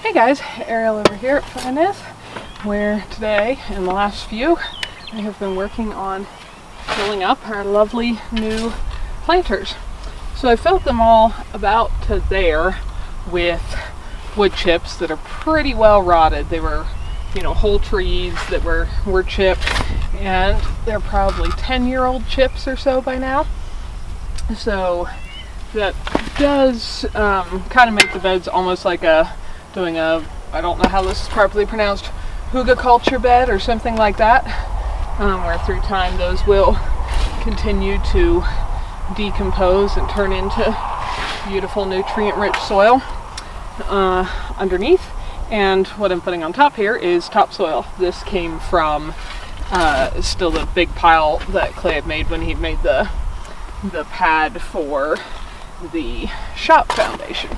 Hey guys, Ariel over here at Finance, where today and the last few I have been working on filling up our lovely new planters. So I filled them all about to there with wood chips that are pretty well rotted. They were, whole trees that were chipped, and they're probably 10-year-old chips or so by now. So that does kind of make the beds almost like doing a, I don't know how this is properly pronounced, hugelkultur bed or something like that, where through time those will continue to decompose and turn into beautiful nutrient-rich soil underneath. And what I'm putting on top here is topsoil. This came from still the big pile that Clay had made when he made the pad for the shop foundation.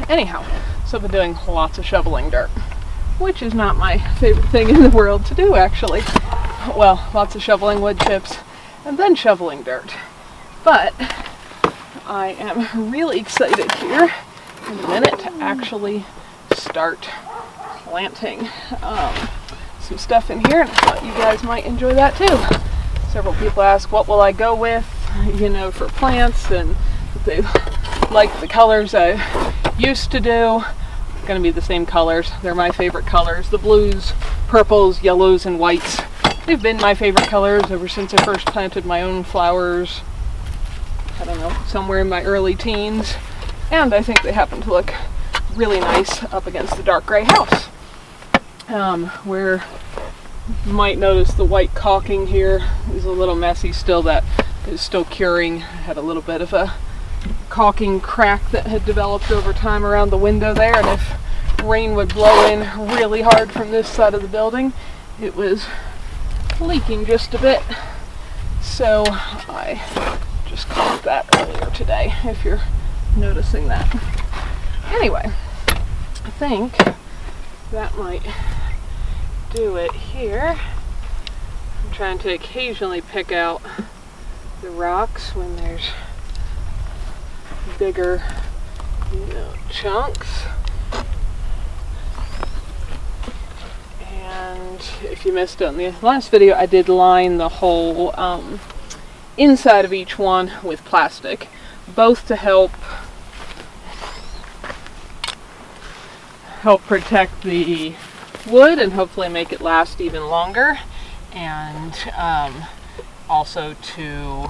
Anyhow, so I've been doing lots of shoveling dirt, which is not my favorite thing in the world to do, actually. Well, lots of shoveling wood chips and then shoveling dirt. But I am really excited here in a minute to actually start planting some stuff in here, and I thought you guys might enjoy that too. Several people ask what will I go with, for plants, and if they like the colors I used to do. It's going to be the same colors. They're my favorite colors. The blues, purples, yellows, and whites. They've been my favorite colors ever since I first planted my own flowers, I don't know, somewhere in my early teens. And I think they happen to look really nice up against the dark gray house. Where you might notice the white caulking here is a little messy still. That is still curing. I had a little bit of a caulking crack that had developed over time around the window there, and if rain would blow in really hard from this side of the building, it was leaking just a bit. So I just caulked that earlier today, if you're noticing that. Anyway, I think that might do it here. I'm trying to occasionally pick out the rocks when there's bigger, chunks. And if you missed it in the last video, I did line the whole inside of each one with plastic, both to help protect the wood and hopefully make it last even longer, and also to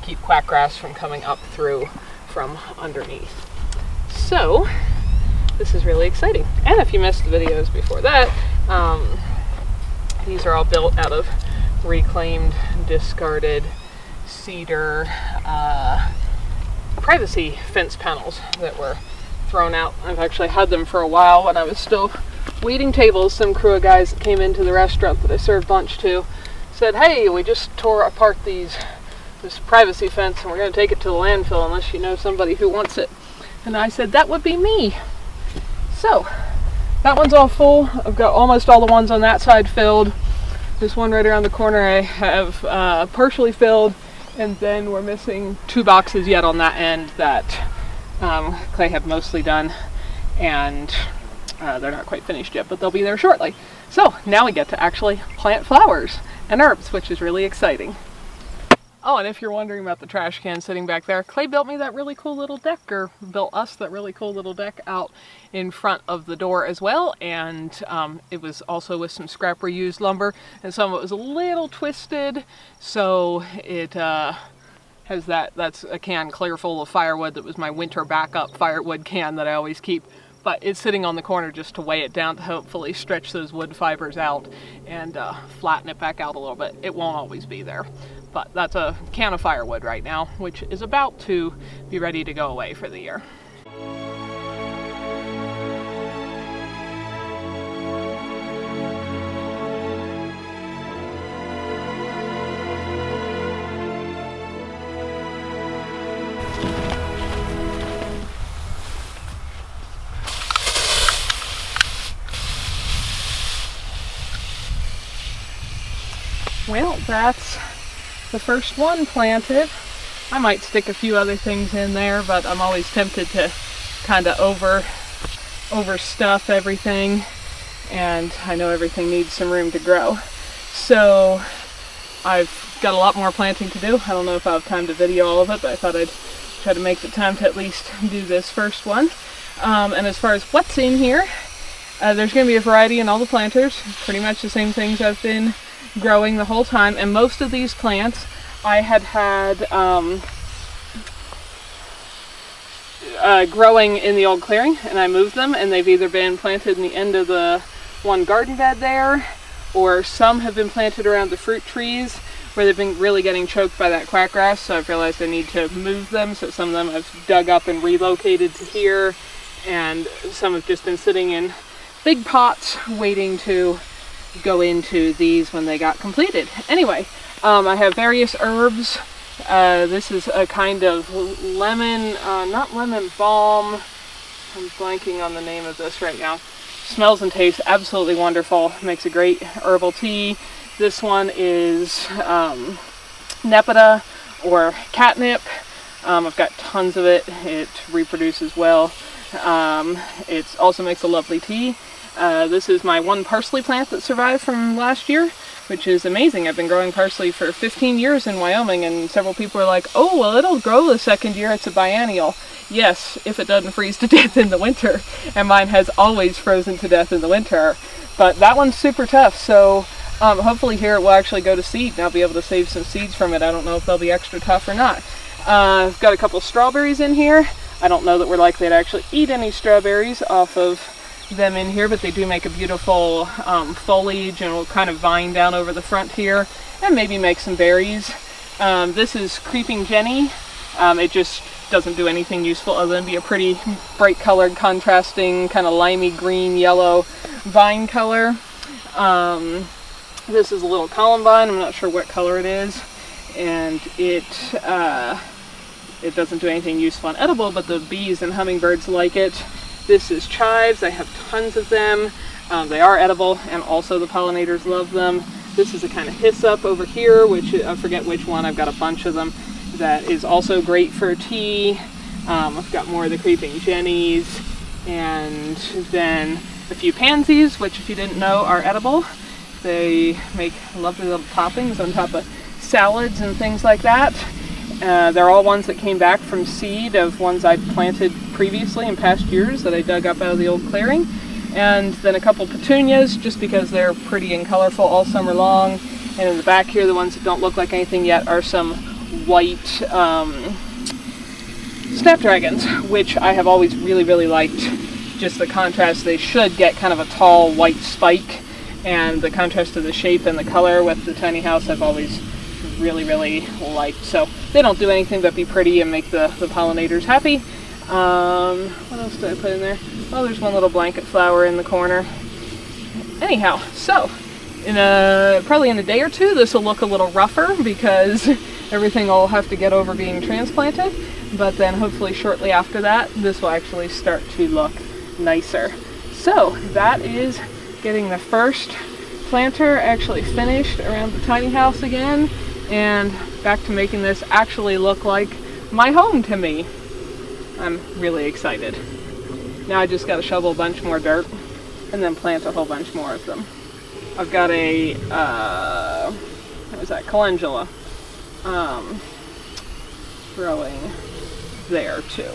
keep quackgrass from coming up through from underneath. So this is really exciting. And if you missed the videos before that, these are all built out of reclaimed, discarded cedar privacy fence panels that were thrown out. I've actually had them for a while when I was still waiting tables. Some crew of guys that came into the restaurant that I served lunch to said, "Hey, we just tore apart this privacy fence and we're going to take it to the landfill unless you know somebody who wants it." And I said, that would be me. So that one's all full. I've got almost all the ones on that side filled. This one right around the corner I have partially filled, and then we're missing 2 boxes yet on that end that Clay had mostly done, and they're not quite finished yet, but they'll be there shortly. So now we get to actually plant flowers and herbs, which is really exciting. Oh, and if you're wondering about the trash can sitting back there, Clay built me that really cool little deck, or built us that really cool little deck out in front of the door as well, and it was also with some scrap reused lumber, and some of it was a little twisted, so it has that's a can clear full of firewood that was my winter backup firewood can that I always keep. But it's sitting on the corner just to weigh it down to hopefully stretch those wood fibers out and flatten it back out a little bit. It won't always be there. But that's a can of firewood right now, which is about to be ready to go away for the year. Well, that's the first one planted. I might stick a few other things in there, but I'm always tempted to kind of overstuff everything, and I know everything needs some room to grow. So I've got a lot more planting to do. I don't know if I'll have time to video all of it, but I thought I'd try to make the time to at least do this first one. And as far as what's in here, there's going to be a variety in all the planters, pretty much the same things I've been growing the whole time. And most of these plants I had growing in the old clearing, and I moved them, and they've either been planted in the end of the one garden bed there, or some have been planted around the fruit trees where they've been really getting choked by that quackgrass, so I've realized I need to move them. So some of them I've dug up and relocated to here, and some have just been sitting in big pots waiting to go into these when they got completed. Anyway, I have various herbs. This is a kind of lemon, not lemon balm, I'm blanking on the name of this right now. Smells and tastes absolutely wonderful, makes a great herbal tea. This one is Nepeta or catnip. I've got tons of it. It reproduces well. It also makes a lovely tea. This is my one parsley plant that survived from last year, which is amazing. I've been growing parsley for 15 years in Wyoming, and several people are like, oh, well, it'll grow the second year. It's a biennial. Yes, if it doesn't freeze to death in the winter, and mine has always frozen to death in the winter. But that one's super tough, so hopefully here it will actually go to seed, and I'll be able to save some seeds from it. I don't know if they'll be extra tough or not. I've got a couple strawberries in here. I don't know that we're likely to actually eat any strawberries off of them in here, but they do make a beautiful foliage, and will kind of vine down over the front here, and maybe make some berries. This is Creeping Jenny. It just doesn't do anything useful other than be a pretty bright colored, contrasting, kind of limey green, yellow vine color. This is a little columbine. I'm not sure what color it is, and it doesn't do anything useful and edible, but the bees and hummingbirds like it. This is chives. I have tons of them. They are edible, and also the pollinators love them. This is a kind of hyssop over here, which I forget which one. I've got a bunch of them. That is also great for tea. I've got more of the Creeping Jennies, and then a few pansies, which, if you didn't know, are edible. They make lovely little toppings on top of salads and things like that. They're all ones that came back from seed of ones I'd planted previously in past years that I dug up out of the old clearing. And then a couple petunias, just because they're pretty and colorful all summer long. And in the back here, the ones that don't look like anything yet are some white snapdragons, which I have always really, really liked. Just the contrast. They should get kind of a tall white spike, and the contrast of the shape and the color with the tiny house I've always really, really liked. So they don't do anything but be pretty and make the pollinators happy. What else did I put in there? Oh, there's one little blanket flower in the corner. Anyhow, so probably in a day or two, this will look a little rougher because everything will have to get over being transplanted. But then hopefully shortly after that, this will actually start to look nicer. So that is getting the first planter actually finished around the tiny house again, and back to making this actually look like my home to me. I'm really excited. Now I just got to shovel a bunch more dirt and then plant a whole bunch more of them. I've got a, what is that, calendula, growing there too.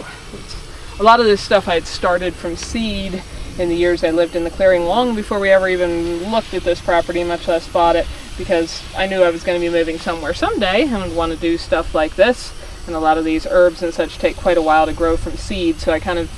A lot of this stuff I had started from seed in the years I lived in the clearing, long before we ever even looked at this property, much less bought it, because I knew I was going to be moving somewhere someday and would want to do stuff like this. And a lot of these herbs and such take quite a while to grow from seed, so I kind of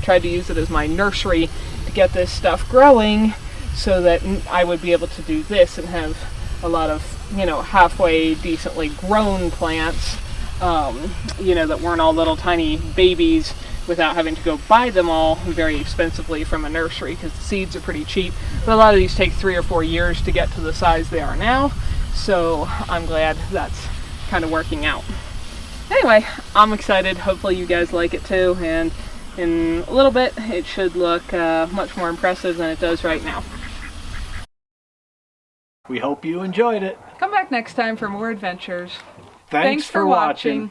tried to use it as my nursery to get this stuff growing, so that I would be able to do this and have a lot of, halfway decently grown plants, that weren't all little tiny babies, without having to go buy them all very expensively from a nursery, because the seeds are pretty cheap. But a lot of these take 3 or 4 years to get to the size they are now, so I'm glad that's kind of working out. Anyway, I'm excited. Hopefully you guys like it too, and in a little bit it should look much more impressive than it does right now. We hope you enjoyed it. Come back next time for more adventures. Thanks for watching.